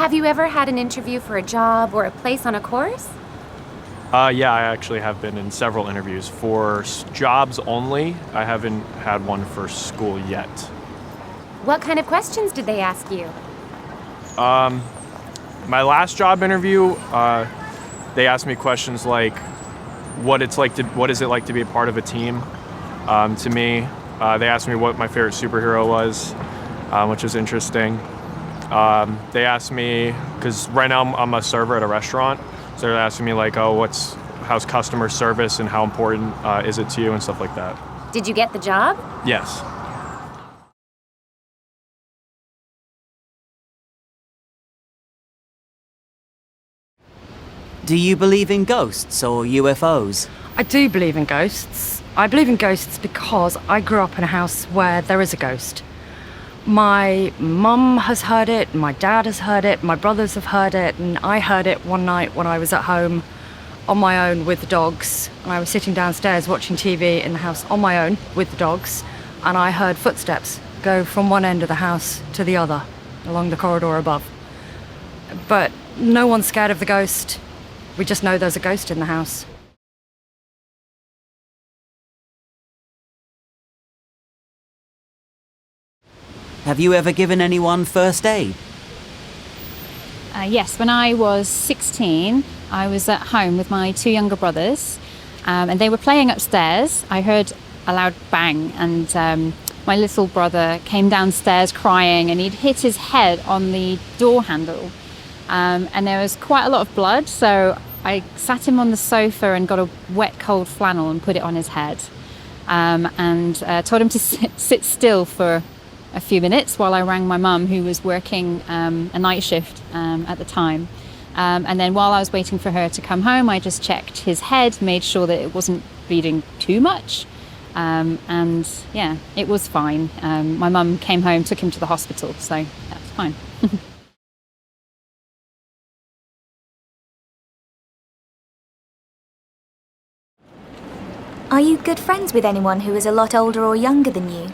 Have you ever had an interview for a job or a place on a course? Yeah, I actually have been in several interviews for jobs only. I haven't had one for school yet. What kind of questions did they ask you? My last job interview, they asked me questions like, what is it like to be a part of a team? To me, they asked me what my favorite superhero was, which was interesting. They asked me, because right now I'm a server at a restaurant, so they're asking me like, oh, how's customer service and how important is it to you and stuff like that. Did you get the job? Yes. Do you believe in ghosts or UFOs? I do believe in ghosts. I believe in ghosts because I grew up in a house where there is a ghost. My mum has heard it, my dad has heard it, my brothers have heard it, and I heard it one night when I was at home on my own with the dogs. And I was sitting downstairs watching TV in the house on my own with the dogs, and I heard footsteps go from one end of the house to the other along the corridor above. But no one's scared of the ghost. We just know there's a ghost in the house. Have you ever given anyone first aid? Yes, when I was 16, I was at home with my two younger brothers, and they were playing upstairs. I heard a loud bang, and my little brother came downstairs crying, and he'd hit his head on the door handle. And there was quite a lot of blood, so I sat him on the sofa and got a wet, cold flannel and put it on his head, and told him to sit still for a few minutes while I rang my mum, who was working a night shift at the time. And then while I was waiting for her to come home, I just checked his head, made sure that it wasn't bleeding too much. And yeah, it was fine. My mum came home, took him to the hospital, so that's fine. Are you good friends with anyone who is a lot older or younger than you?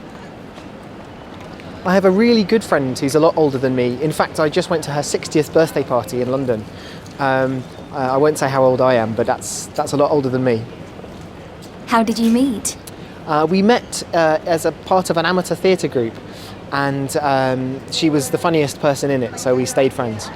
I have a really good friend who's a lot older than me. In fact, I just went to her 60th birthday party in London. I won't say how old I am, but that's a lot older than me. How did you meet? We met as a part of an amateur theatre group, and she was the funniest person in it, so we stayed friends.